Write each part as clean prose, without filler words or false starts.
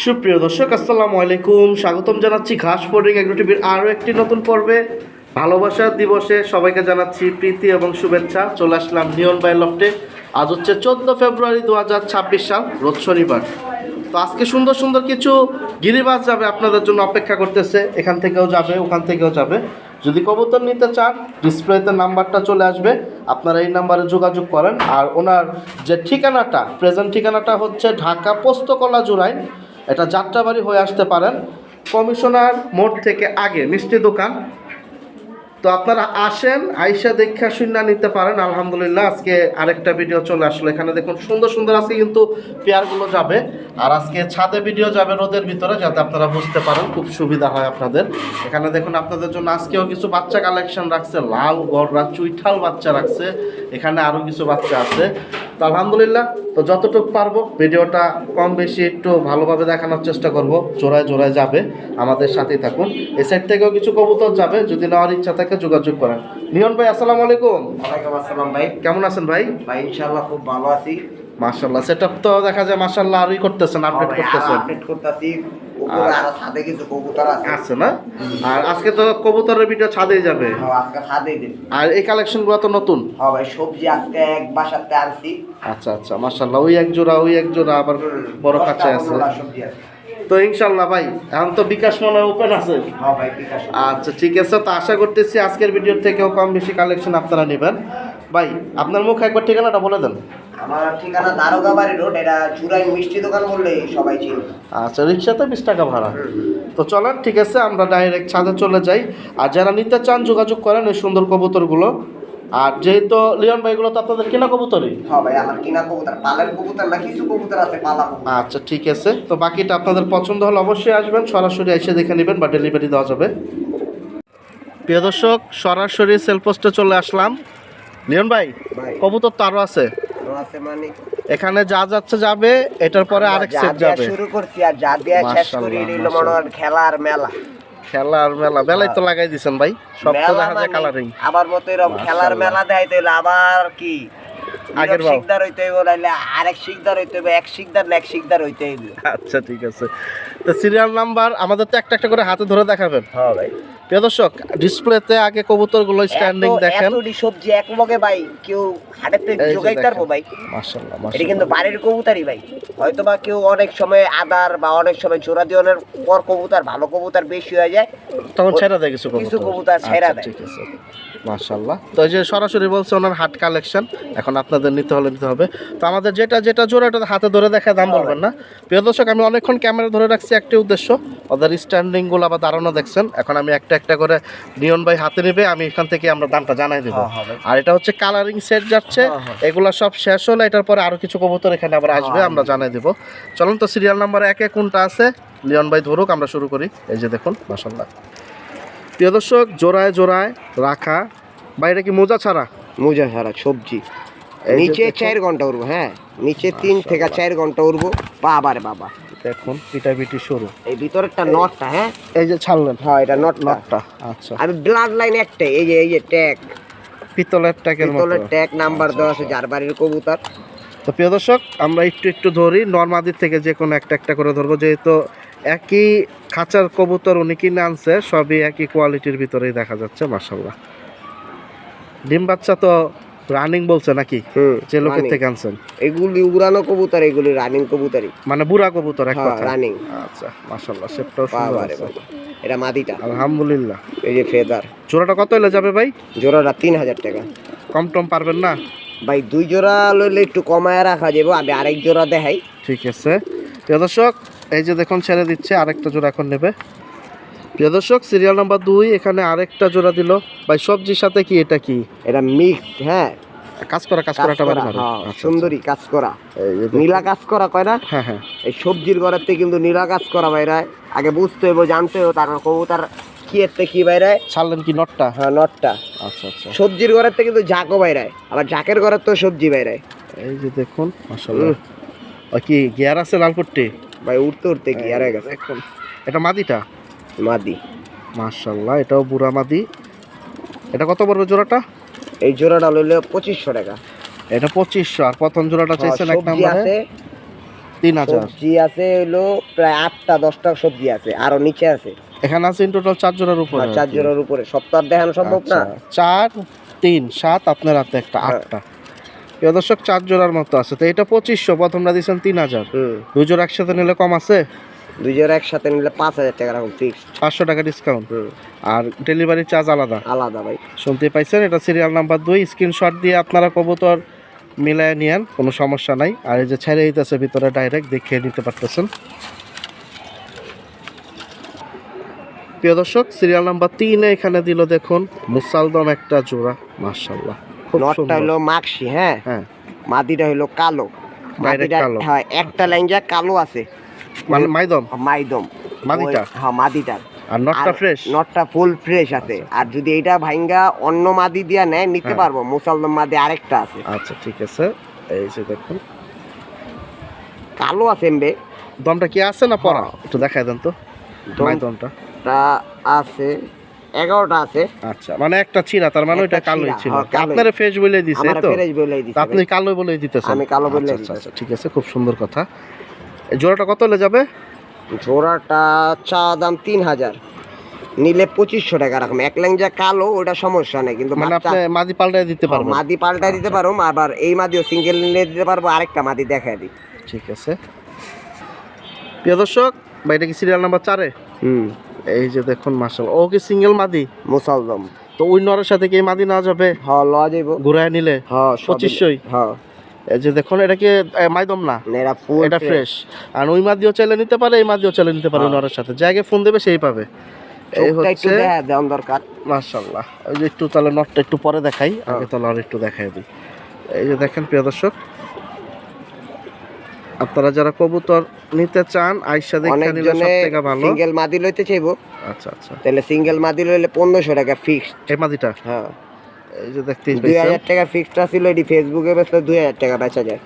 সুপ্রিয় দর্শক আসসালামু আলাইকুম, স্বাগতম জানাচ্ছি ঘাস বোর্ডিং এগ্রো টিভির আরও একটি নতুন পর্বে। ভালোবাসার দিবসে সবাইকে জানাচ্ছি প্রীতি এবং শুভেচ্ছা। চলে আসলাম নিয়ন বাই লফটে। আজ হচ্ছে 14 ফেব্রুয়ারি 2026 সাল, রোজ শনিবার। তো আজকে সুন্দর সুন্দর কিছু গিরিবাজ যাবে, আপনাদের জন্য অপেক্ষা করতেছে। এখান থেকেও যাবে, ওখান থেকেও যাবে। যদি কবুতর নিতে চান, ডিসপ্লেতে নাম্বারটা চলে আসবে, আপনারা এই নাম্বারে যোগাযোগ করেন। আর ওনার যে ঠিকানাটা, প্রেজেন্ট ঠিকানাটা হচ্ছে ঢাকা পোস্তকলা জুরাইন। এটা যাত্রাবাড়ি হয়ে আসতে পারেন, কমিশনার মোড় থেকে আগে মিষ্টি দোকান। তো আপনারা আসেন, আইসা দেখা শুনে নিতে পারেন। আলহামদুলিল্লাহ আজকে আরেকটা ভিডিও চলে আসলো। এখানে দেখুন সুন্দর সুন্দর আজকে কিন্তু পেয়ারগুলো যাবে। আর আজকে ছাদে ভিডিও যাবে রোদের ভিতরে, যাতে আপনারা বুঝতে পারেন, খুব সুবিধা হয় আপনাদের। এখানে দেখুন আপনাদের জন্য আজকেও কিছু বাচ্চা কালেকশন রাখছে, লাল গড়রা চুইঠাল বাচ্চা রাখছে। এখানে আরও কিছু বাচ্চা আছে। তো আলহামদুলিল্লাহ, তো যতটুকু পারবো ভিডিওটা কম বেশি একটু ভালোভাবে দেখানোর চেষ্টা করব। জোড়ায় জোড়ায় যাবে, আমাদের সাথেই থাকুন। এই সাইড থেকেও কিছু কবুতর যাবে, যদি নেওয়ার ইচ্ছা থাকে যোগাযোগ করেন। নিয়ন ভাই আসসালামু আলাইকুম। ওয়ালাইকুম আসসালাম ভাই। কেমন আছেন ভাই? ভাই ইনশাআল্লাহ খুব ভালো আছি। মাশাআল্লাহ, সেটআপ তো দেখা যায় মাশাআল্লাহ আরই করতেছেন, আপডেট করতেছেন। আপডেট করতেছি, উপরে আরো ছাদে কিছু কবুতর আছে। আছে না? আর আজকে তো কবুতরের ভিডিও ছাদেই যাবে। হ্যাঁ, আজকে ছাদেই দিন। আর এই কালেকশনগুলো তো নতুন। হ্যাঁ ভাই, সবজি আজকে এক বাসাতে আনছি। আচ্ছা আচ্ছা, মাশাআল্লাহ। ওই এক জোড়া আবার বড় কাছে আছে। সবজি আছে। তো ইনশাআল্লাহ ভাই, এখন তো বিকাশ মনে ওপেন আছে। হ্যাঁ ভাই, বিকাশ। আচ্ছা ঠিক আছে, তো আশা করতেছি আজকের ভিডিওর থেকেও কম বেশি কালেকশন আপনারা নেবেন। ভাই আপনার মুখ একবার ঠিকানাটা বলে দেন। আমার ঠিকানা দারোগাবাড়ি রোড, এটা চুরাইন মিষ্টি দোকান বললেই সবাই চিনে। আচ্ছা, রিক্সাতে 20 টাকা ভাড়া। তো চলেন, ঠিক আছে, আমরা ডাইরেক্ট ছাদে চলে যাই। আর যারা নিতে চান যোগাযোগ করেন এই সুন্দর কবুতরগুলো। আর যেহেতু লিওন ভাইগুলো তো আপনাদের কেনা কবুতরই। হ্যাঁ ভাই, আমার কিনা কবুতর, পালের কবুতর না, কিছু কবুতর আছে পালা কবুতর। আচ্ছা ঠিক আছে, তো বাকিটা আপনাদের পছন্দ হলে অবশ্যই আসবেন, সরাসরি এসে দেখে নেবেন বা ডেলিভারি দেওয়া যাবে। প্রিয় দর্শক, সরাসরি সেলপোস্টে চলে আসলাম। লিওন ভাই, কবুতর তো আরও আছে। আছে মানে এখানে যা যাচ্ছে যাবে, এটার পরে আরেক সেট যাবে। শুরু করছি আর যা দিয়ে শেষ করি, এলো মনে হয় খেলার মেলা। খেলার মেলাই তো লাগাই দিছেন ভাই, সব তো দেখা যায় কালারিং। আবার মতো এরকম খেলার মেলা দেয় তো আবার কি আগের শিকদার হইতে হইব, নাইলে আরেক শিকদার হইতে হইব, এক শিকদার না এক শিকদার হইতে হইব। আচ্ছা ঠিক আছে, তো সিরিয়াল নাম্বার আমাদের তো একটা একটা করে হাতে ধরে দেখাবেন। হ্যাঁ ভাই। প্রিয় দর্শক, ডিসপ্লেতে আগে কবুতরগুলো স্ট্যান্ডিং দেখেন। এতটি সবজি এক লগে ভাই কেউ হাটেতে জোগাইতে পারবো ভাই? মাশাআল্লাহ এটা মাশাআল্লাহ, কিন্তু বাড়ির কবুতরই ভাই। হয়তো বা কেউ অনেক সময় আদার বা অনেক সময় জোড়া দিওনের পর কবুতর, ভালো কবুতর বেশি হয়ে যায়, তখন ছেড়ে দেয় কিছু কবুতর ছেড়া দেয়। ঠিক আছে, মাশাআল্লাহ। তো এই যে সরাসরি বলছে ওনার হাট কালেকশন, এখন আপনাদের নিতে হবে। তো আমাদের যেটা জোড়া এটা হাতে ধরে দেখা, দাম বলবেন না। প্রিয় দর্শক, আমি অনেকক্ষণ ক্যামেরা ধরে রাখছি একটি উদ্দেশ্য, ওদের স্ট্যান্ডিংগুলো আবার দাঁড়ানো দেখছেন। এখন আমি একটা একটা করে নিয়ন ভাই হাতে নেবে, আমি এখান থেকে আমরা দামটা জানাই দেবো। আর এটা হচ্ছে কালারিং সেট যাচ্ছে, এগুলো সব শেষ হলে এটার পরে আরও কিছু কবুতর এখানে আবার আসবে, আমরা জানাই দেবো। চলুন তো সিরিয়াল নাম্বার 1 কোনটা আছে লিওন ভাই ধরুক, আমরা শুরু করি। এই যে দেখুন মাশাআল্লাহ। প্রিয় দর্শক, জোড়ায় জোড়ায় রাখা। বাইরে কি মোজা ছাড়া? মোজা ছাড়া সবজি। নিচে 4 ঘন্টা উড়বো। হ্যাঁ, নিচে 3 থেকে 4 ঘন্টা উড়বো। বাবারে বাবা, দেখুন পিটাপিটি শুরু। এই ভিতরেরটা নটটা। হ্যাঁ, এই যে ছাড়লেন। হ্যাঁ, এটা নটটা। আচ্ছা, আর ব্লাড লাইন একটাই, এই যে ট্যাগ, পিতলের ট্যাগের মতো। পিতলের ট্যাগ, নাম্বার দেওয়া আছে, যার বাড়ির কবুতর। তো প্রিয় দর্শক, আমরা একটু ধরি, নর্মাদির থেকে যে কোনো একটা করে ধরবো, যেহেতু একই খাঁচার কবুতর উনি কিনে আনছে, সবই একই কোয়ালিটির ভিতরেই দেখা যাচ্ছে। মাশাআল্লাহ, ডিম বাচ্চা তো রানিং বলছে নাকি? যে লোকের থেকে আনছেন এগুলি উড়ানো কবুতর, এগুলি রানিং কবুতরই, মানে বুড়া কবুতর এক কথা। রানিং। আচ্ছা মাশাআল্লাহ, সেটাও সুন্দর আছে। এটা মাদিটা আলহামদুলিল্লাহ। এই যে ফেদার। জোড়াটা কত হলে যাবে ভাই? জোড়াটা 3000 টাকা। কম টম পারবেন না ভাই? 2 জোড়া লইলে একটু কমায় রাখা যাবে, আমি আরেক জোড়া দেখাই। ঠিক আছে। প্রিয় দর্শক, এই যে দেখুন ছেড়ে দিচ্ছে, আরেকটা জোড়া এখন নেবে। প্রিয় দর্শক, সিরিয়াল নাম্বার 2, এখানে আরেকটা জোড়া দিল ভাই। সবজির সাথে কি এটা কি? এটা মিক্স। হ্যাঁ, কাজ করা বাড়ি মারো। সুন্দরী কাজ করা, নীলা কাজ করা কয় না? হ্যাঁ হ্যাঁ, এই সবজির ঘরের থেকে কিন্তু নীলা কাজ করা বাইরে। আগে বুঝতে হইব, জানতে হইব, তারপর কবুতর কি এর থেকে কি বাইরে। ছাড়লেন কি নটটা? হ্যাঁ, নটটা। আচ্ছা আচ্ছা, সবজির ঘরের থেকে কিন্তু ঝাঁকও বাইরে, আবার ঝাঁকের ঘরের তো সবজি বাইরে। এই যে দেখুন মাশাআল্লাহ। কি গিয়ার আছে লালপট্টি ভাই? উঠতে গিয়ার হয়ে গেছে। দেখুন, এটা মাদিটা? মাদি। মাশাআল্লাহ, এটাও বুড়া মাদি। এটা কত পড়বে জোড়াটা? এই জোড়াটা লইলে 2500 টাকা। এটা 2500। আর প্রথম জোড়াটা চাইছেন 1 নম্বরে 3000। সবজি আছে হলো প্রায় 8টা 10টা সবজি আছে, আরো নিচে আছে। এখানে আছে ইন টোটাল 4 জোড়ার উপরে। 4 জোড়ার উপরে, সব তো আর দেখানো সম্ভব না। 4 3 7 আপনার হাতে একটা, হ্যাঁ। 8টা। প্রিয় দর্শক 4 জোড়ার মতো আছে। তো এটা 2500, প্রথমটা দিয়েছেন 3000। দুই জোড়া একসাথে নিলে কম আছে? 2 জোড়া একসাথে নিলে 5000 টাকা রাখুন ফিক্স। 500 টাকা ডিসকাউন্ট। আর ডেলিভারি চার্জ আলাদা? আলাদা ভাই। শুনতে পাইছেন, এটা সিরিয়াল নাম্বার 2। স্ক্রিনশট দিয়ে আপনারা কবুতর মিলায় নিয়েন, কোনো সমস্যা নাই। আর এই যে ছেড়ে দিতেছে ভিতরে, ডাইরেক্ট দেখিয়ে নিতে পারতেছেন। প্রিয় দর্শক সিরিয়াল নাম্বার 3 এখানে দিল দেখুন মুসালদম একটা জোড়া, মাশাআল্লাহ খুব নটটা সুন্দর। হলো মাক্সি, হ্যাঁ, হ্যাঁ, মাদিটা হলো কালো। মাদিটা কালো। হ্যাঁ, একটা লাইনজা কালো আছে, মানে মাইদম মাইদম মাদিটা? হ্যাঁ, মাদিটার। আর নটটা ফ্রেশ? নটটা ফুল ফ্রেশ আছে। আর যদি এটা ভাঙ্গা অন্য মাদি দিয়া নেয় নিতে হ্যাঁ। পারবো, মুসালদম মাদি আরেকটা আছে। আচ্ছা ঠিক আছে, এই যে দেখুন কালো আছে এমবে। দমটা কি আছে না পরা? হ্যাঁ। একটু দেখায় দেন তো মাইদমটা। তা আছে 11টা আছে। আচ্ছা, মানে একটা ছিড়া, তার মানে একটা ওইটা কালোই ছিঁড়া, ছিল। হ্যাঁ, কালোই। আপনারা ফ্রেশ বলে দিছে আমার তো? ফ্রেশ বলেই দিছে তা আপনি ভাই। কালো বলে দিতেছেন? আমি কালো বলে আচ্ছা, আচ্ছা, ঠিক আছে, খুব সুন্দর কথা। এই জোড়াটা কত হলে যাবে? জোড়াটা চা দাম 3000, নিলে 2500 টাকা রাখবো। এক ল্যাংজা কালো ওটা সমস্যা নেই, কিন্তু মানে বাচ্চা- আপনি মাদি পাল্টায় দিতে পারবেন? মাদি পাল্টা দিতে পারো, আবার এই মাদিও সিঙ্গেল নিলে দিতে পারবো, আরেকটা মাদি দেখায় দিই। ঠিক আছে। প্রিয় দর্শক ভাই, এটা কি সিরিয়াল নাম্বার 4-এ? এই যে দেখুন মাশাআল্লাহ, ও কি সিঙ্গেল মাদি? মুসালদম। তো ওই নরের সাথে কি এই মাদি নেওয়া যাবে হ্যাঁ, লওয়া যাইব। ঘুরায় নিলে? হ্যাঁ, 2500-ই? হ্যাঁ, এই যে দেখুন, এটা কি মাইদম না? এরা ফুল এটা ফ্রেশ। আর ওই মাদিও চাইলে নিতে পারে, এই মাদিও চাইলে নিতে পারে। ওই হ্যাঁ। নরের সাথে জায়গায় ফোন দেবে সেই পাবে। এই চোখটা একটু হচ্ছে দেখা দেওয়ার দরকার। মাশাআল্লাহ। ওই যে একটু তাহলে নটটা একটু পরে দেখাই, আগে তাহলে আর একটু দেখাই দিই। এই যে দেখেন প্রিয় দর্শক, আপনারা যারা কবুতর নিতে চান আইসা দেখে নিলে অনেকজনে সবথেকে ভালো। সিঙ্গেল মাদি লইতে চাইবো, আচ্ছা আচ্ছা, তাহলে সিঙ্গেল মাদি লইলে 1500 টাকা ফিক্সড। এই মাদিটা? হ্যাঁ, এই যে দেখতেই পাইছেন 2000 টাকা ফিক্সড ছিল। এটি ফেসবুকে বেচলে 2000 টাকা বেচা যায়।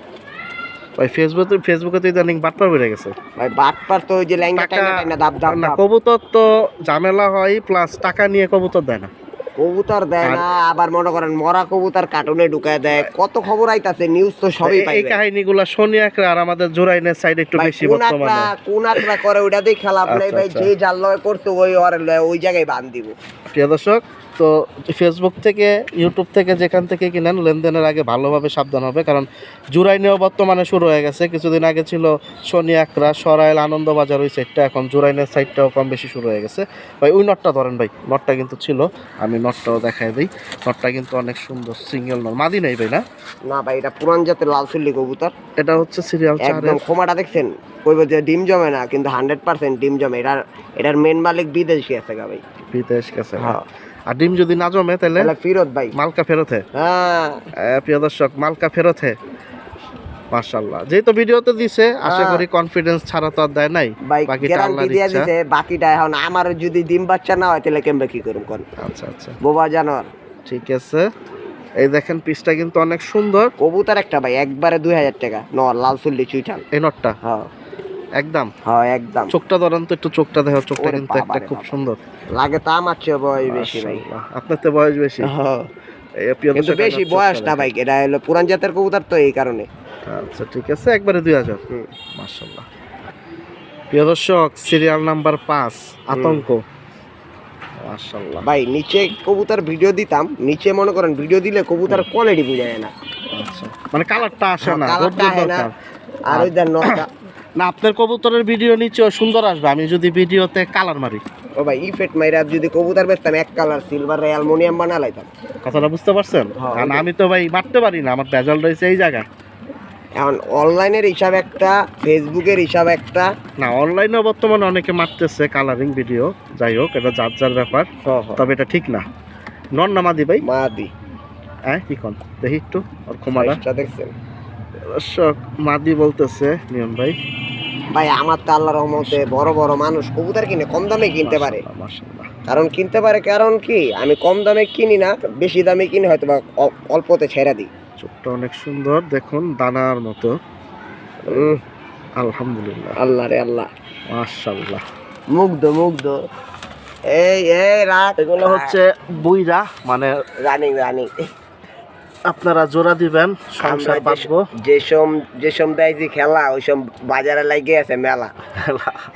ভাই। ফেসবুকে তো ইদানিং বাটপার বেড়ে গেছে ভাই বাটপার তো ওই যে ল্যাংটা টাকা টাইনা দাব দাব না, দাব। কবুতর তো ঝামেলা হয়, প্লাস টাকা নিয়ে কবুতর দেয় না। কবুতর দেয় না, আবার মনে করেন মরা কবুতর কার্টুনে ঢুকায় দেয়। কত খবর আইতাছে, নিউজ তো সবই এই পাইবে। কাহিনীগুলো শনি একরা আর আমাদের জোরাইনের সাইড একটু ভাই বেশি কোন বর্তমানে। আকড়া করে ওইটা দিয়ে খেলা আপনি আচ্ছা, ভাই, আচ্ছা। যে জাল লয় করছে ওই ওই জায়গায় বান দিব। প্রিয় দর্শক, তো ফেসবুক থেকে ইউটিউব থেকে যেখান থেকে কিনেন লেনদেনের আগে ভালোভাবে সাবধান হবে, কারণ জুরাইনেও বর্তমানে শুরু হয়ে গেছে। কিছুদিন আগে ছিল শনি একরা, সরাইল, আনন্দবাজার ওই সাইডটা, এখন জুরাইনের সাইডটাও কম বেশি শুরু হয়ে গেছে। ভাই ওই নটটা ধরেন ভাই, নটটা কিন্তু ছিল, আমি নটটাও দেখাই দিই। নটটা কিন্তু অনেক সুন্দর, সিঙ্গেল নট, মাদি নেই ভাই না? না ভাই, এটা পুরান জাতের লাল চুল্লি কবুতর। এটা হচ্ছে সিরিয়াল 4-এর। একদম খোমাটা দেখছেন, কইব যে ডিম জমে না, কিন্তু 100% ডিম জমে। এটার মেন মালিক বিদেশি আছে গা ভাই। বিদেশ গেছে। হ্যাঁ। আর ডিম যদি না জমে তাহলে তাহলে ফিরত ভাই। মালকা ফেরত হে। হ্যাঁ, প্রিয় দর্শক, মালকা ফেরত হে। মাশাআল্লাহ, যেহেতু ভিডিওতে দিছে আশা করি কনফিডেন্স ছাড়া তো আর দেয় নাই। ভাই বাকিটা গ্যারান্টি আল্লাহর দিয়ে ইচ্ছা। দিছে। বাকিটা এখন আমার যদি ডিম বাচ্চা না হয় তাহলে কেমবে কি করুম কোন? আচ্ছা আচ্ছা, বোবা জানোয়ার। ঠিক আছে। এই দেখেন পিসটা কিন্তু অনেক সুন্দর। কবুতর একটা ভাই একবারে 2000 টাকা লাল চুল্লি চুইঠাল। এই নটটা হ্যাঁ একদম। হ্যাঁ, একদম। চোখটা ধরেন তো, একটু চোখটা দেখো, চোখটা ওরে কিন্তু একটা বাবারে খুব বাবা। সুন্দর। লাগে তা আমার চেয়ে বয়স বেশি ভাই। মাশাআল্লাহ, আপনার তো বয়স বেশি। হ্যাঁ, এই প্রিয় কিন্তু দর্শক, বেশি আমার বয়স চোখটা না ভাই, এটা হলো পুরান জাতের কবুতর তো এই কারণে। দেখেন। আচ্ছা ঠিক আছে, একবারে 2000। হুম। মাশাআল্লাহ। প্রিয় দর্শক সিরিয়াল নাম্বার 5 আতঙ্ক। মাশাআল্লাহ। ভাই নিচে কবুতর ভিডিও দিতাম, নিচে মনে করেন ভিডিও দিলে কবুতর কোয়ালিটি বোঝা যায় না। আচ্ছা, মানে কালারটা আসে না, কালারটা রোদ্রের হয় না। দরকার। আর ওই দেন নটটা। না, আপনার কবুতরের ভিডিও নিচেও সুন্দর আসবে, আমি যদি ভিডিওতে কালার মারি। ও ভাই ইফেক্ট মাইরা যদি কবুতর বেচতাম এক কালার সিলভার অ্যালুমিনিয়াম বানালাইতাম। কথাটা বুঝতে পারছেন? হ্যাঁ, কারণ আমি তো ভাই মারতে পারি না, আমার ভেজাল রয়েছে এই জায়গায়। এখন অনলাইনের হিসাব একটা, ফেসবুকের হিসাব একটা। না, অনলাইনেও বর্তমানে অনেকে মারতেছে কালারিং ভিডিও, যাই হোক এটা যার যার ব্যাপার, তবে এটা ঠিক না। নন না মাদি ভাই? মাদি। হ্যাঁ কি কন দেখি একটু ওর ক্ষমাটা। সাইজটা দেখছেন দর্শক, মাদি বলতেছে নিয়ন ভাই। ভাই আমার তো আল্লাহর রহমতে বড় বড় মানুষ কবুতর কিনে, কম দামে কিনতে পারে। মাশাআল্লাহ, মাশাআল্লাহ। কারণ কিনতে পারে, কারণ কি আমি কম দামে কিনি না, বেশি দামে কিনে হয়তো বা অল্পতে ছেড়ে দিই। চোখটা অনেক সুন্দর, দেখুন দানার মতো। আলহামদুলিল্লাহ, আল্লাহ রে আল্লাহ, মাশাআল্লাহ। মুগ্ধ মুগ্ধ। এই রাত এগুলো হচ্ছে বুইরা, মানে রানিং রানিং। আপনারা জোড়া দিবেন, আমরা সংসার বাঁচবো। যে দেয় যে খেলা ওই সব বাজারে লাগে আছে মেলা।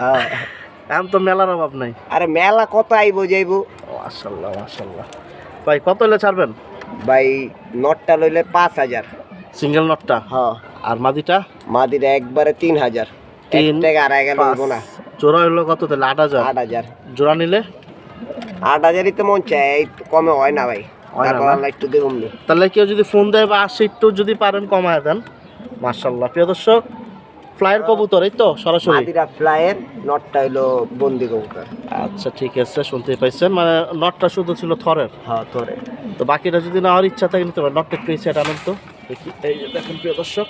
হ্যাঁ। এখন তো মেলার অভাব নাই। আরে মেলা কত আইবো যাইবো। মাশাআল্লাহ মাশাআল্লাহ। ভাই কত হলে ছাড়বেন? ভাই নটটা লইলে 5,000। সিঙ্গেল নটটা? হ্যাঁ। আর মাদিটা? মাদিটা একবারে 3,000। 3 টাকা আড়াই গেল হইবো না। জোড়া হইলো কত তাহলে? 8,000। 8,000। জোড়া নিলে 8,000ই তো মন চায়, এই কমে হয় না ভাই। হয় না তারপর না? আল্লাহ একটু দেবো নি। তাহলে কেউ যদি ফোন দেয় বা আসে একটু যদি পারেন কমায় দেন। মাশাআল্লাহ। প্রিয় দর্শক, ফ্লায়ার কবুতর এই তো সরাসরি? মাদিরা ফ্লাইয়ের, নটটা হইলো বন্দি কবুতর। আচ্ছা ঠিক আছে, শুনতেই পাইছেন। মানে নটটা শুধু ছিল থরের, হ্যাঁ তোরে। তো বাকিটা যদি নেওয়ার ইচ্ছা থাকে নিতে পারেন। নটটা একটু সেট আনুন তো দেখি। এই যে দেখেন প্রিয় দর্শক,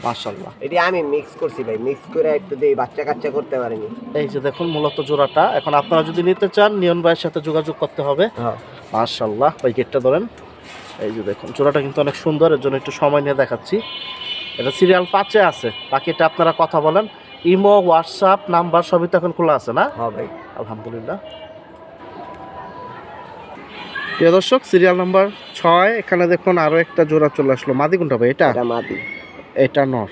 মাশাআল্লাহ। এটি আমি মিক্স করছি ভাই, মিক্স করে একটু দেই, বাচ্চা কাচ্চা করতে পারিনি। এই যে দেখুন মূলত জোড়াটা। এখন আপনারা যদি নিতে চান নিয়ন ভাইয়ের সাথে যোগাযোগ করতে হবে। হ্যাঁ। মাশাআল্লাহ। ওই গেটটা ধরেন। এই যে দেখুন জোড়াটা কিন্তু অনেক সুন্দর, এর জন্য একটু সময় নিয়ে দেখাচ্ছি। এটা সিরিয়াল 5-এ আছে, বাকিটা আপনারা কথা বলেন। ইমো, হোয়াটসঅ্যাপ নাম্বার সবই তো এখন খোলা আছে না? হ্যাঁ ভাই। আলহামদুলিল্লাহ। প্রিয় দর্শক, সিরিয়াল নাম্বার 6 এখানে দেখুন আরো একটা জোড়া চলে আসলো। মাদি কোনটা ভাই? এটা? এটা মাদি। এটা নর।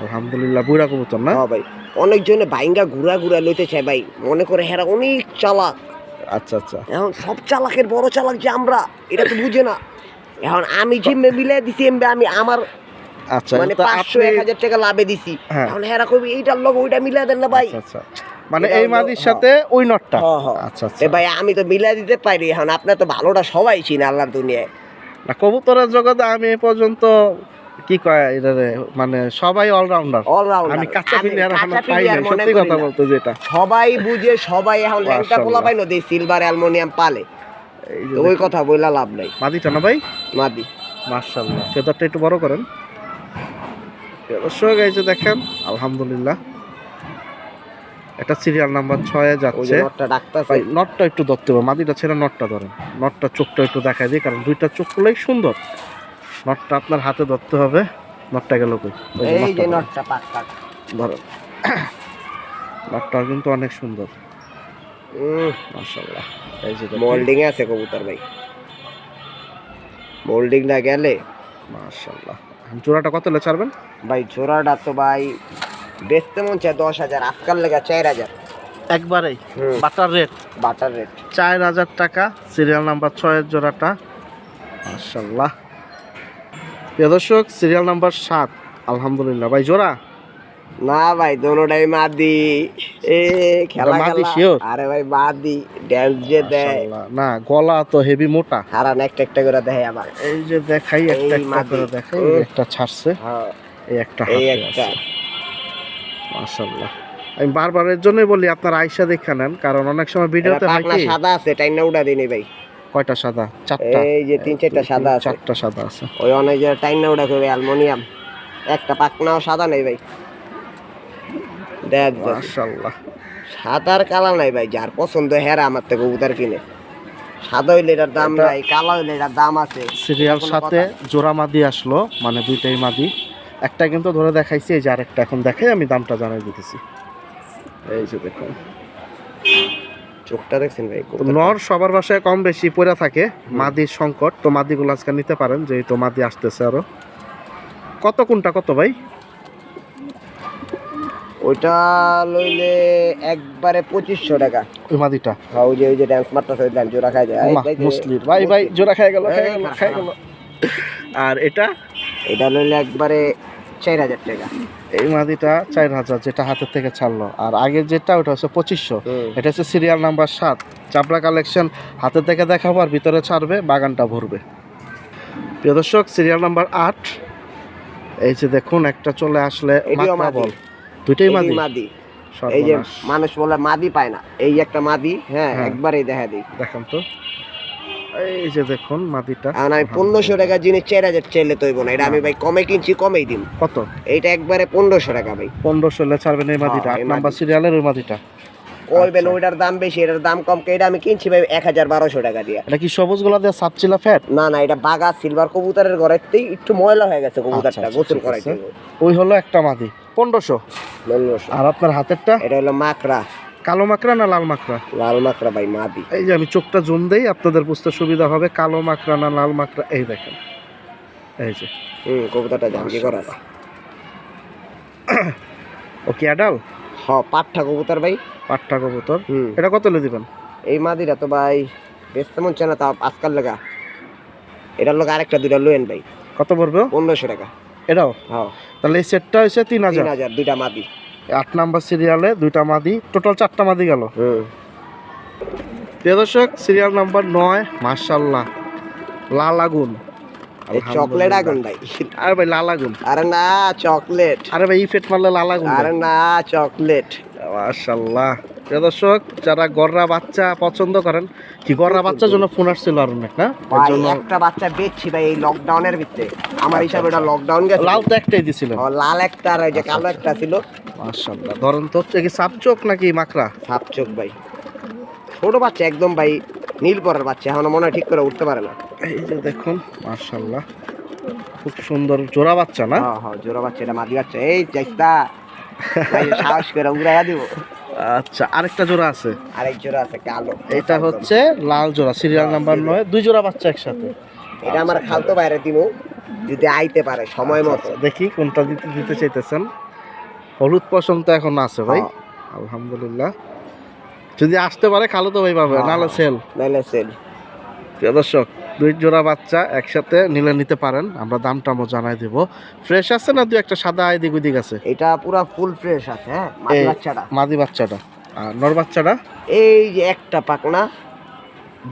আলহামদুলিল্লাহ। বুড়া কবুতর না? হ্যাঁ ভাই। অনেকজনে ভাইঙ্গা ঘুরা ঘুরা লইতে চায় ভাই, মনে করে হেরা অনেক চালাক। আচ্ছা আচ্ছা। এখন সব চালাকের বড় চালাক যে আমরা, এটা তো বুঝে না। এখন আমি যে মিলে দিছি আমি আমার আচ্ছা মানে তো 500-1,000 টাকা লাভে দিছি। হ্যাঁ। এখন হেরা কইবে এইটার লগে ওইটা মিলা দেন না ভাই। আচ্ছা আচ্ছা। মানে এই মাদির সাথে ওই নটটা? হ্যাঁ হ্যাঁ। আচ্ছা আচ্ছা। এ ভাই আমি তো মিলা দিতে পারি। এখন আপনার তো ভালোটা সবাই চিনে আল্লাহর দুনিয়ায়। না, কবুতরের জগতে আমি এ পর্যন্ত কি কয় এটা রে, মানে সবাই অলরাউন্ডার। অলরাউন্ডার। আমি কাঁচা প্লেয়ার এখন কাঁচা পাই player না, মনে সত্যি করি কথা না। বলতে যেটা। সবাই বুঝে, সবাই এখন ল্যাংটা পোলা পাই না, দেই সিলভার অ্যালুমিনিয়াম পালে। এই যে তো ওই কথা বইলা লাভ নাই। মাদিটা না ভাই? মাদি। মাশাআল্লাহ। ফেদারটা একটু বড় করেন। দর্শক এই যে দেখেন, আলহামদুলিল্লাহ। এটা সিরিয়াল নাম্বার 6-এ ওই যে যাচ্ছে। নটটা ডাকতাছে। ভাই নটটা একটু ধরতে হবে, মাদিটা ছেড়ে নটটা ধরেন। নটটা চোখটা একটু দেখাই দিই, কারণ দুইটা চোখ খুলেই সুন্দর। নটটা আপনার হাতে ধরতে হবে। নটটা গেল কই? ওই যে এই যে নটটা ধরেন। নটটা পাক্কা। ধরেন। নটটা কিন্তু অনেক সুন্দর, মাশাআল্লাহ। এই যে দেখেন, মোল্ডিং এ আছে কবুতর ভাই, মোল্ডিং না গেলে। মাশাআল্লাহ। জোড়াটা কত হলে ছাড়বেন? ভাই জোড়াটা তো ভাই বেচতে মন চায় 10,000, আজকাল লেগা 4,000 একবারেই হুম। Butter rate. বাটার রেট 4,000 টাকা সিরিয়াল নাম্বার 6-এর জোড়াটা। মাশাআল্লাহ। প্রিয় দর্শক, সিরিয়াল নাম্বার 7। আলহামদুলিল্লাহ। ভাই জোড়া? না ভাই দোনোটাই মাদি। এ খেলা মাদি খেলা। sure? আরে ভাই মাদি, ড্যান্স যে দেয়। মাশাআল্লাহ। না, গলা তো হেভি মোটা। হারান একটা করে দেয় আবার। এই যে দেখাই, একটা এই একটা মাদি। করে দেখাই। এই একটা ছাড়ছে, হ্যাঁ এই একটা এই হাতে একটা। আছে। মাশাআল্লাহ। আমি বারবার এর জন্যই বলি আপনার আয়সা দেখে নেন, কারণ অনেক সময় ভিডিওতে হয় পাকনা কি, সাদা আছে, টাইনা উড়া দিনি ভাই। কয়টা সাদা? 4টা। এই যে 3-4টা সাদা আছে। 4টা সাদা আছে। ওই অনেক যে টাইনা উড়া করবে অ্যালুমিনিয়াম। একটা পাকনাও সাদা নাই ভাই। দেখ মাশাআল্লাহ। সাদার কালা নাই ভাই, যার পছন্দ হেরা আমার থেকে কবুতর কিনে। সাদা হইলে এটার দাম এটা- নাই, কালা হইলে এটার দাম আছে। সিরিয়াল কোনো সাথে কথা। জোড়া মাদি আসলো, মানে দুইটাই মাদি। একটা কিন্তু ধরে দেখাইছি, এই যে আরেকটা এখন দেখাই, আমি দামটা জানাই দিতেছি। এই যে দেখুন, চোখটা দেখছেন ভাই তো নর সবার বাসায় কম বেশি পড়ে থাকে, মাদির সংকট। তো মাদিগুলো আজকে নিতে পারেন, যেহেতু মাদি আসতেছে আরো। কত কোনটা কত ভাই? ওইটা লইলে একবারে 2500 টাকা। ওই মাদিটা? হ্যাঁ ওই যে ড্যান্স মারতেছে, ওই জোড়া খাই যায়। আল্লাহ, মুসলিম ভাই ভাই জোড়া খাই গেল, খাই গেল, খাই গেল। আর এটা? এটা লইলে একবারে 4,000 টাকা। এই মাদিটা 4,000, যেটা হাতের থেকে ছাড়লো। আর আগের যেটা ওটা হচ্ছে 2500। হুম। এটা হচ্ছে সিরিয়াল নাম্বার 7। চাপড়া কালেকশন হাতের থেকে দেখাবো, আর ভিতরে ছাড়বে, বাগানটা ভরবে। প্রিয় দর্শক, সিরিয়াল নাম্বার 8। এই যে দেখুন একটা চলে আসলে, এটিও মাকড়া মাদি। বল। দুইটাই এই মাদি? মাদি। এই যে সর্বনাশ। মানুষ বলে মাদি পায় না, এই একটা মাদি। হ্যাঁ হ্যাঁ। একবারেই দেখা দিই। দেখেন তো, এই যে দেখুন মাদিটা। এখন আমি 1500 টাকা জিনিস 4,000 চাইলে তৈব না, এটা আমি ভাই কমে কিনছি, কমেই দিন। কত? এইটা একবারে 1500 টাকা ভাই। 1500 হলে ছাড়বেন এই মাদিটা? হ্যাঁ, 8 এই নাম্বার মাদি। সিরিয়ালের ওই মাদিটা। কইবেন ওইটার দাম বেশি, এটার দাম কম, এটা আমি কিনছি ভাই 1,1200 টাকা দিয়ে। এটা কি সবুজ গোলা দিয়ে সাপচিলা ফ্যাট? না না, এটা বাগা সিলভার কবুতরের ঘরেতেই একটু ময়লা হয়ে গেছে কবুতরটা, আচ্ছা, গোসল ঠিক করাইতে আছে। ওই হলো একটা মাদি 1500। 1500। আর আপনার হাতেরটা? এটা হলো মাকড়া। কালো মাকড়া না লাল মাকড়া? লাল মাকড়া ভাই, মাদি। এই যে আমি চোখটা জুম দেই, আপনাদের বুঝতে সুবিধা হবে। কালো মাকড়া না লাল মাকড়া, এই দেখেন, এই যে কবুতরটা জাঙ্গি করা আছে। ও কি অ্যাডাল? পাঠা কবুতর ভাই, পাট্টা কবুতর। এটা কত লে দিবেন? এই মাদিরা তো ভাই বেচতে মন চায় না, তা আজকাল লাগা এটার লোক আরেকটা দুইটা লোয়েন ভাই। কত পড়বে? 1500 টাকা। এটাও? হ্যাঁ। তাহলে এই সেটটা হয়েছে 3000। 3000 দুইটা মাদি। 8 নাম্বার সিরিয়ালে 2টা মাদি, টোটাল 4টা মাদি গেল। প্রিয় দর্শক, সিরিয়াল নাম্বার 9, মাশাআল্লাহ, লাল আগুন। এই চকলেট আগুন ভাই। আরে ভাই লাল আগুন। আরে না চকলেট। আরে ভাই ইফেক্ট মারলে লাল আগুন। আরে না চকলেট। মাশাআল্লাহ। প্রিয় দর্শক, যারা গররা বাচ্চা পছন্দ করেন, কি গররা বাচ্চার জন্য ফোন আসছিল আর অনেক না, এর ভাই জন্য একটা বাচ্চা বেচছি ভাই এই লকডাউনের ভিতরে। আমার হিসাবে এটা লকডাউন গেছে। লাল তো একটাই দিছিলেন। লাল একটা আর ওই যে কালো একটা ছিল। মাশাআল্লাহ। ধরেন তো, কি সাপচোক নাকি মাকড়া? সাপ চোখ ভাই, ছোট বাচ্চা একদম ভাই, নীল পরের বাচ্চা, এখনো মনে হয় ঠিক করে উঠতে পারে না। এই যে দেখুন, মাশাআল্লাহ, খুব সুন্দর জোড়া বাচ্চা না? হ্যাঁ জোড়া বাচ্চা, এটা মাদি বাচ্চা। এই চেষ্টা ভাই সাহস করে উড়াইয়া দিব। আচ্ছা, আরেকটা জোড়া আছে। আরেক জোড়া আছে কালো। এটা হচ্ছে লাল জোড়া, সিরিয়াল নাম্বার 9, 2 জোড়া বাচ্চা একসাথে। এটা আমার খালতো বাইরে দিব, যদি আইতে পারে সময় মতো। দেখি কোনটা দিতে চাইতেছেন। হলুদ পশম তো এখন আছে ভাই। হ্যাঁ। আলহামদুলিল্লাহ, যদি আসতে পারে খালো তো ভাই পাবে, নাহলে সেল। নাইলে সেল। প্রিয় দর্শক, 2 জোড়া বাচ্চা একসাথে নিলে নিতে পারেন, আমরা দামটাও জানাই দেব। ফ্রেশ আছে না 2-1টা সাদা এদিক ওদিক আছে? এটা পুরো ফুল ফ্রেশ আছে। হ্যাঁ, মাদি বাচ্চাটা। মাদি বাচ্চাটা আর নর বাচ্চাটা? এই যে একটা পাকনা,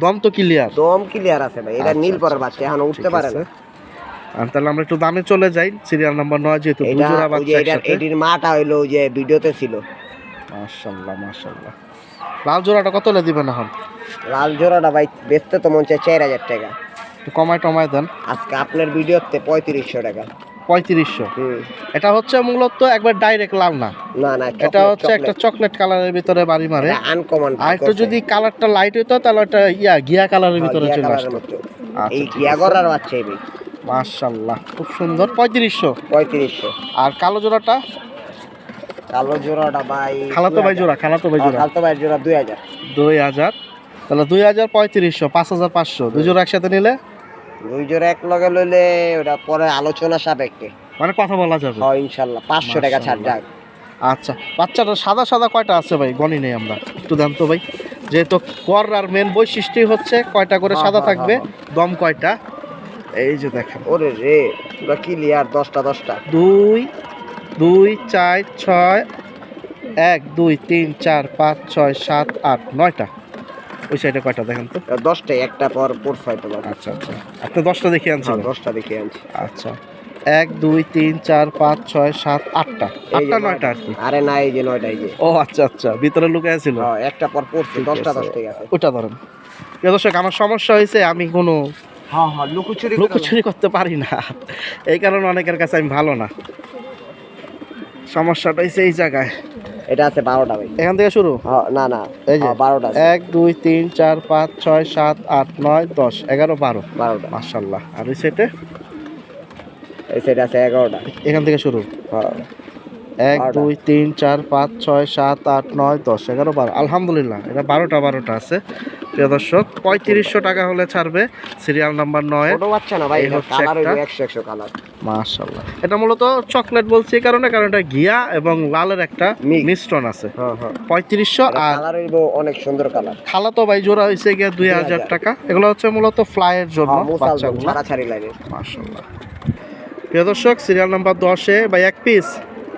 দম তো ক্লিয়ার? দম ক্লিয়ার আছে ভাই। এটা আচ্ছা, নীল পরের আচ্ছা, বাচ্চা, এখন উঠতে ঠিক পারে আছে। না। আর তাহলে আমরা একটু দামে চলে যাই। সিরিয়াল নাম্বার 9, যেহেতু 2 এটা জোড়া ওই যে বাচ্চা একসাথে। এটির মাটা হইলো ওই যে ভিডিওতে ছিল। মাশাআল্লাহ মাশাআল্লাহ। লাল জোড়াটা কত লে দিবেন এখন? লাল জোড়াটা ভাই বেচতে তো মন চায় 4000 টাকা। একটু কমায় টমায় দেন। আজকে আপনার ভিডিওতে 3500 টাকা। 3500? এটা হচ্ছে মূলত একবার ডাইরেক্ট লাল না, না না, এটা হচ্ছে একটা চকলেট কালারের ভিতরে বাড়ি মারে। আনকমন। আর একটু যদি কালারটা লাইট হইতো তাহলে ওটা ঘিয়া কালারের ভিতরে চলে আসতো। এই ঘিয়া গরার বাচ্চা এই। মাশাআল্লাহ, খুব সুন্দর। 3500? আর কালো জোড়াটা? কালো জোড়াটা ভাই খালাতো ভাই জোড়া? খালাতো ভাই জোড়া? খালাতো ভাই জোড়া 2000। 2000? তাহলে 2000, 3500, 5500। 2 জোড়া একসাথে নিলে? 2 জোড়া এক লগে লইলে ওটা পরে আলোচনা সাপেক্ষে, মানে কথা বলা যাবে। হ্যাঁ ইনশাআল্লাহ 500 টাকা ছাড় যাক। আচ্ছা, বাচ্চাটা সাদা সাদা কয়টা আছে ভাই? গনি নেই আমরা, একটু দেন তো ভাই। যেহেতু কররার মেন বৈশিষ্ট্যই হচ্ছে কয়টা করে সাদা থাকবে, দম কয়টা। এই যে দেখেন, ওরে রে পুরো ক্লিয়ার, 10টা 10টা। 2 2 4 6 1 2 3 4 5 6 7 8 9টা। ওই সাইডে কয়টা দেখেন তো? 10টাই, একটা পর পড়ছে হয়তো। আচ্ছা আচ্ছা, আপনি 10টা দেখে আনছেন? 10টা দেখে আনছি। আচ্ছা, 1 2 3 4 5 6 7 8টা। 8টা 9টা আর কি? আরে না, এই যে 9টা, এই যে। ও আচ্ছা আচ্ছা, ভিতরে লুকায় ছিল। হ্যাঁ, একটা পর পড়ছে, 10টা 10টাই আছে। ওটা ধরেন। প্রিয় দর্শক, আমার সমস্যা হয়েছে, আমি কোনো হ্যাঁ লুকোচুরি করতে পারি না, এই কারণে অনেকের কাছে আমি ভালো না। সমস্যাটা হয়েছে এই জায়গায়। এটা আছে 12টা ভাই। এখান থেকে শুরু? হ্যাঁ না না, এই যে 12টা। 1 2 3 4 5 6 7 8 9 10 11 12। 12টা মাশাআল্লাহ। আর ওই সেটে? এই সাইডে আছে 11টা। এখান থেকে শুরু? হ্যাঁ, 1 2 3 4 5 6 7 8 9 10 11 12। আলহামদুলিল্লাহ, এটা 12টা আছে। প্রিয় দর্শক, 3500 টাকা হলে ছাড়বে। Serial number 9। ছোট বাচ্চা না ভাই, এই এটা হচ্ছে কালার হইলো একটা। 100 কালার। মাশাআল্লাহ, এটা মূলত চকলেট বলছি এই কারণে, কারণ এটা ঘিয়া এবং লালের একটা Mix। মিশ্রণ আছে। হ্যাঁ হ্যাঁ, 3500। আর কালার হইলো অনেক সুন্দর কালার। খালাতো ভাই জোড়া হয়েছে গিয়ে 2000 টাকা। এগুলো হচ্ছে মূলত ফ্লাইয়ের জন্য বাচ্চাগুলো। ছাড়াছাড়ি লাইনে। মাশাআল্লাহ। প্রিয় দর্শক, সিরিয়াল নাম্বার 10-এ ভাই এক পিস?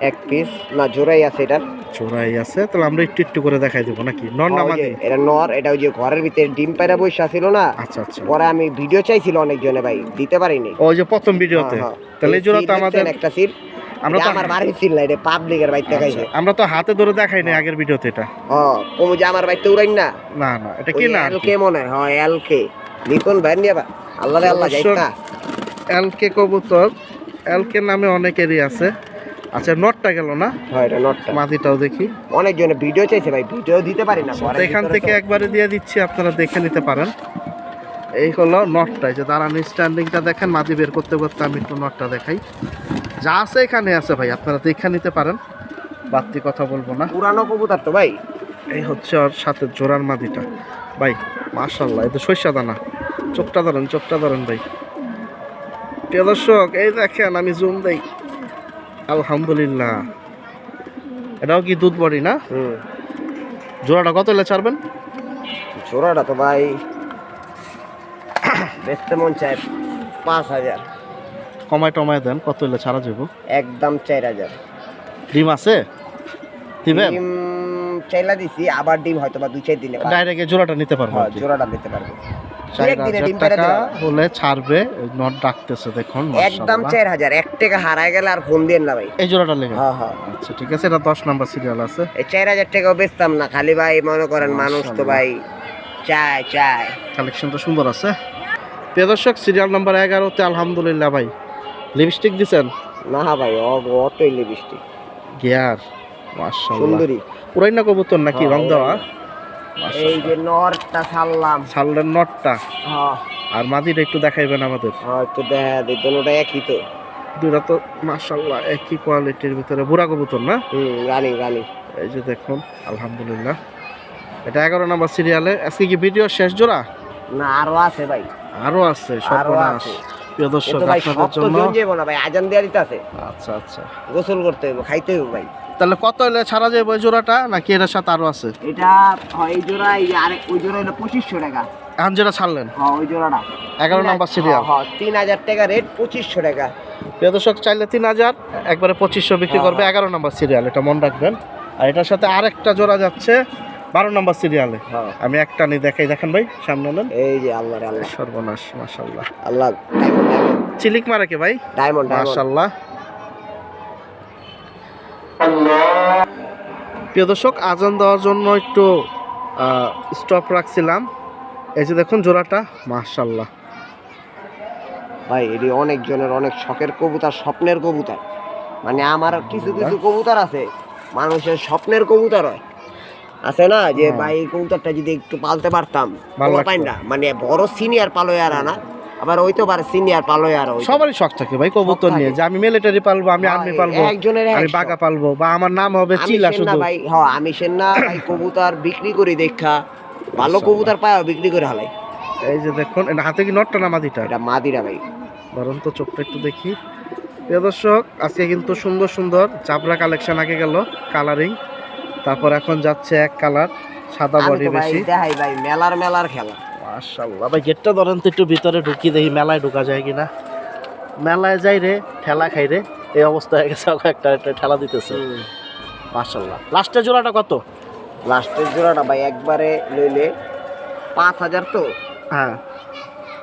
এক পিস না, জোড়াই আছে এটা। জোড়াই আছে, তাহলে আমরা একটু একটু করে দেখাই দেবো নাকি? নর না মাদি? এটা নর। এটা ওই যে ঘরের ভিতরে ডিম পায়রা বসে ছিল না। আচ্ছা আচ্ছা। পরে আমি ভিডিও চাইছিল অনেকজনে ভাই, দিতে পারিনি। ওই যে প্রথম ভিডিওতে? তাহলে এই জোড়া তো আমাদের একটা সিল, আমরা তো আমার বাড়ির সিল না, এটা পাবলিকের বাইতে দেখাইছে। আমরা তো হাতে ধরে দেখাই নাই আগের ভিডিওতে এটা। কমু যে আমার বাইতে উড়াই না। না না, এটা কি না? এলকে মনে হয়, এলকে লিটন ভাই নিয়ে বা আল্লাহ রে আল্লাহ যাই না। এলকে কবুতর, এলকে নামে অনেকেরই আছে। আচ্ছা, নটটা গেল না? হ্যাঁ, এটা নটটা। মাদিটাও দেখি। অনেকজনে ভিডিও চাইছে ভাই, ভিডিও দিতে পারি না। এখান থেকে একবারে দিয়ে দিচ্ছি, আপনারা দেখে নিতে পারেন। এই হলো নটটা। এই যে দাঁড়ানো স্ট্যান্ডিংটা দেখেন, মাদি বের করতে করতে আমি একটু নটটা দেখাই। যা আছে এখানে আছে ভাই, আপনারা দেখে নিতে পারেন, বাড়তি কথা বলবো না। পুরানো কবুতর তো ভাই। এই হচ্ছে ওর সাথে জোড়ার মাদিটা ভাই, মাশাআল্লাহ। এই তো সরিষা দানা, চোখটা ধরেন ভাই। প্রিয় দর্শক এই দেখেন, আমি জুম দেই, আলহামদুলিল্লাহ। এটাও কি দুধ বড়ি না? জোড়াটা কত হলে ছাড়বেন? জোড়াটা তো ভাই বেচতে মন চায় 5,000, কমায় দেন, কত হলে ছাড়া যাবো? একদম 4,000। ডিম আছে দিবেন? ডিম চাইলা দিছি, আবার ডিম হয়তো বা 2-4 দিনে পারবো। ডাইরেক্ট জোড়াটা নিতে পারবো আর কি। জোড়াটা নিতে পারবো। 4,000 ডিম পেড়ে টাকা দিলাম। হলে ছাড়বে। নট ডাকতেছে দেখুন, একদম মাশাআল্লাহ। 4,000। 1 টাকা হারায় গেলে আর ফোন দেন না ভাই। এই জোড়াটা লেগে হ্যাঁ। আচ্ছা ঠিক আছে, এটা 10 নাম্বার সিরিয়াল আছে। এই 4,000 টাকাও বেচতাম না, খালি ভাই মনে করেন মানুষ তো মাশাআল্লাহ। ভাই চায়। কালেকশনটা সুন্দর আছে। প্রিয় দর্শক সিরিয়াল নাম্বার 11তে আলহামদুলিল্লাহ ভাই লিপস্টিক দিছেন? না ভাই অতই লিপস্টিক গিয়ার, মাশাআল্লাহ। সুন্দরী উড়াইনা কবুতর নাকি রং দেওয়া? এই যে নরটা ছাড়লাম। ছাড়লেন নটটা, হ্যাঁ আর মাদিটা একটু দেখাইবেন আমাদের। একটু দেখা দিই, দুটোটা একই তো। দুইটা তো মাশাআল্লাহ একই কোয়ালিটির ভিতরে, বুড়া কবুতর না? রানিং। এই যে দেখুন আলহামদুলিল্লাহ, এটা 11 নাম্বার সিরিয়ালে। আজকে কি ভিডিও শেষ জোড়া? না আরো আছে ভাই, আরো আছে, আরো সর্বনাশ। আছে। প্রিয় দর্শক তো ভাই আপনাদের সব তো জন্য জন যাবো না ভাই, আজান দেওয়া দিতে আছে, আচ্ছা গোসল করতে হইব, খাইতে হইব ভাই। তাহলে কত হলে ছাড়া যাবে ওই জোড়াটা, নাকি এটার সাথে আরো আছে? এটা এই জোড়া, এই যে আরেক ওই জোড়া হলো 2,500 টাকা। এখন যেটা ছাড়লেন ওই জোড়াটা 11 নাম্বার সিরিয়াল, 3,000 টাকা রেট, 2,500 টাকা। প্রিয় দর্শক চাইলে 3,000, একবারে 2,500 বিক্রি করবে। 11 নাম্বার সিরিয়াল, এটা মনে রাখবেন। আর এটার সাথে আরেকটা জোড়া যাচ্ছে 12 নাম্বার সিরিয়ালে। আমি একটা নিয়ে দেখাই, দেখেন ভাই সামনে নেন। এই যে আল্লাহ রে আল্লাহ, সর্বনাশ, মাশাআল্লাহ। আল্লাহ চিলিক মারে কে ভাই, ডায়মন্ড মাশাআল্লাহ। প্রিয় দর্শক আজান দেওয়ার জন্য একটু স্টপ রাখছিলাম। এই যে দেখুন জোড়াটা, মাশাআল্লাহ ভাই। এটি অনেক জনের অনেক শখের কবুতর, স্বপ্নের কবুতর। মানে আমার কিছু কবুতর আছে মানুষের স্বপ্নের কবুতর হয়, আছে না যে ভাই এই কবুতরটা যদি একটু পালতে পারতাম, ভালো পাই না। মানে বড় সিনিয়র পালোয়ার আনা, আবার ওই তো পারে সিনিয়র পালোয়ার। সবারই শখ থাকে ভাই কবুতর নিয়ে, যে আমি মিলিটারি পালবো, আমি আর্মি পালবো, একজনের আমি বাঘা পালবো, বা আমার নাম হবে চিলা শুধু। ভাই আমি সেনা ভাই কবুতর বিক্রি করি দেখা, ভালো কবুতর পায় বিক্রি করে হালাই। এই যে দেখুন, এটা হাতে কি নটটা না মাদিটা? এটা মাদিরা ভাই। ধরুন তো চোখটা একটু দেখি। প্রিয় দর্শক আজকে কিন্তু সুন্দর সুন্দর চাপড়া কালেকশন আগে গেল, কালারিং। তারপর এখন যাচ্ছে এক কালার, সাদা বডি বেশি। দেখাই ভাই মেলার খেলা। মাশাআল্লাহ ভাই, গেটটা ধরেন তো একটু ভিতরে ঢুকি দেখি মেলায় ঢোকা যায় কিনা। মেলায় যাই রে, ঠেলা খাই রে, এই অবস্থা হয়ে গেছে। একটা ঠেলা দিতেছে, মাশাআল্লাহ। লাস্টের জোড়াটা কত? লাস্টের জোড়াটা ভাই একবারে লইলে 5,000 তো। হ্যাঁ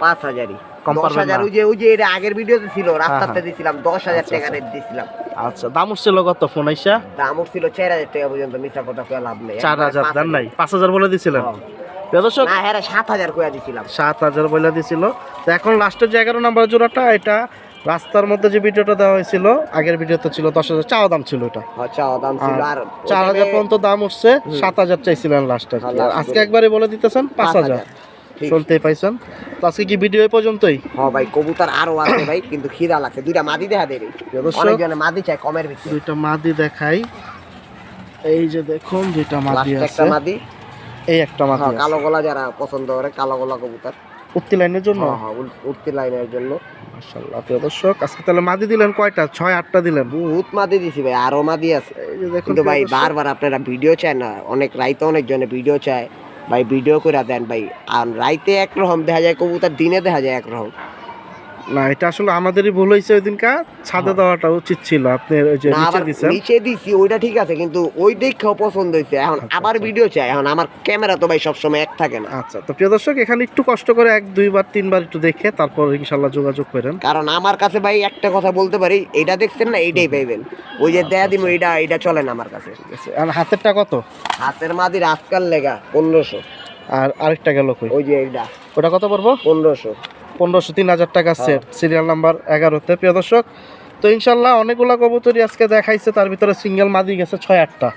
5,000ই, কম পারবেন 10,000। না? ওই যে এটা আগের ভিডিওতে ছিল, রাস্তাতে দিছিলাম 10,000 টাকা রেট দিছিলাম। আচ্ছা, দাম উঠছিল কত ফোন আইসা? দাম ছিল 4,000 টাকা পর্যন্ত, মিছা কথা কয়ে লাভ নেই। 4,000 দেন নাই, 5,000 বলে দিছিলেন। প্রিয় দর্শক না হ্যাঁ 7,000 কয়ে দিছিলাম। 7,000 বলে দিছিল। তো এখন লাস্টের যে 11 নাম্বার জোড়াটা, এটা রাস্তার মধ্যে যে ভিডিওটা দেওয়া হয়েছিল, আগের ভিডিওতে ছিল 10,000 চাওয়া দাম ছিল এটা। আচ্ছা দাম ছিল, আর 4,000 পর্যন্ত দাম উঠছে, 7,000 চাইছিলেন লাস্টে। আজকে একবারে বলে দিতেছেন 5,000, শুনতেই পাইছেন। তো আজকে কি ভিডিও এই পর্যন্তই? হ্যাঁ ভাই কবুতর আরো আছে ভাই, কিন্তু খিদা লাগছে। দুইটা মাদি দেখা দেবে, অনেকজনে মাদি চাই কমের ভিতরে। দুইটা মাদি দেখাই। এই যে দেখুন দুইটা মাদি লাস্টে একটা আছে, মাদি, এই একটা মাদি আছে। কালো গলা যারা পছন্দ করে, কালো গলা কবুতর উঠতি লাইনের জন্য। হ্যাঁ উঠতি লাইনের জন্য। মাশাআল্লাহ। প্রিয় দর্শক আজকে তাহলে মাদি দিলেন কয়টা? 6-8টা দিলেন। বহুত মাদি দিছি ভাই, আরো মাদি আছে। এই যে দেখুন কিন্তু ভাই বারবার আপনারা ভিডিও চায় না, অনেক রাইতে অনেক জনে ভিডিও চায় ভাই, ভিডিও করে দেন ভাই। আর রাইতে একরকম দেখা যায় কবুতর, দিনে দেখা যায় একরকম। না, এটা আসলে আমাদেরই ভুল হয়েছে। ওই দিনকা ছাদে দেওয়াটা উচিত ছিল, আপনি ওই যে নিচে দিছেন। নিচে দিছি ওইটা ঠিক আছে, কিন্তু ওই দেখেও পছন্দ হয়েছে। এখন আবার ভিডিও চাই, এখন আমার ক্যামেরা তো ভাই সবসময় এক থাকে না। আচ্ছা, তো প্রিয় দর্শক এখানে একটু কষ্ট করে 1-2বার 3বার একটু দেখে তারপর ইনশাল্লাহ যোগাযোগ করেন। কারণ আমার কাছে ভাই একটা কথা বলতে পারি, এটা দেখছেন না, এইটাই পাইবেন। ওই যে দেয়া দিব, এটা চলে না আমার কাছে। আর হাতেরটা কত? হাতের মাদির আজকাল লেগা 1500। আর আরেকটা গেল কই? ওই যে এইটা ওটা কত পড়বো? 1500। 3,000 টাকা সেট, সিরিয়াল নাম্বার 11তে। প্রিয় দর্শক তো ইনশাল্লাহ অনেকগুলা কবুতরই আজকে দেখাইছে, তার ভিতরে সিঙ্গেল মাদি গেছে 6-8টা,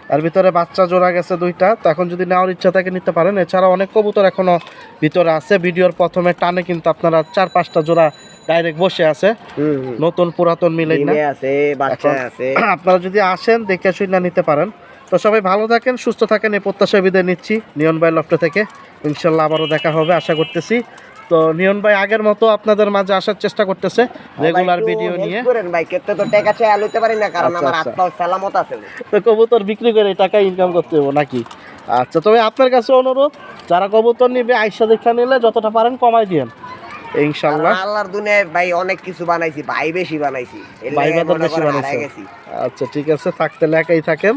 তার ভিতরে বাচ্চা জোড়া গেছে 2টা। তো এখন যদি নেওয়ার ইচ্ছা থাকে নিতে পারেন। এছাড়া অনেক কবুতর এখনো ভিতরে আছে, ভিডিওর প্রথমে টানে কিন্তু আপনারা 4-5টা জোড়া ডাইরেক্ট বসে আছে, নতুন পুরাতন মিলেই না আছে, বাচ্চা আছে। আপনারা যদি আসেন দেখে শুনে নিতে পারেন। তো সবাই ভালো থাকেন, সুস্থ থাকেন, এই প্রত্যাশা বিদায় নিচ্ছি নিয়ন ভাই লফট থেকে। ইনশাল্লাহ আবারও দেখা হবে আশা করতেছি। তো নিয়ন ভাই আগের মতো আপনাদের মাঝে আসার চেষ্টা করতেছে রেগুলার ভিডিও নিয়ে। করেন ভাই, কেতে তো টাকা চাই লইতে পারি না, কারণ আচ্ছা, আমার আচ্ছা। আত্মাও সালামত আছে। তো কবুতর বিক্রি করে টাকা ইনকাম করতে হবে নাকি? আচ্ছা, তবে আপনার কাছে অনুরোধ, যারা কবুতর নিবে আইসা দেখা নিলে যতটা পারেন কমাই দিয়েন ইনশাল্লাহ। কারণ আল্লাহর দুনিয়ায় ভাই অনেক কিছু বানাইছি, ভাই বেশি বানাইছি, এর ভাই লেগে বাদর মনে বেশি করেন বানাইছে। হারায় গেছি। আচ্ছা ঠিক আছে, থাকতে একাই থাকেন।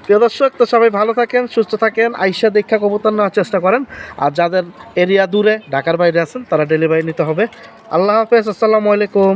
প্রিয় দর্শক, তো সবাই ভালো থাকেন, সুস্থ থাকেন, আইসা দেখা কবুতর নেওয়ার চেষ্টা করেন। আর যাদের এরিয়া দূরে ঢাকার বাইরে আছেন তারা ডেলিভারি নিতে হবে। আল্লাহ হাফেজ, আসসালামু আলাইকুম।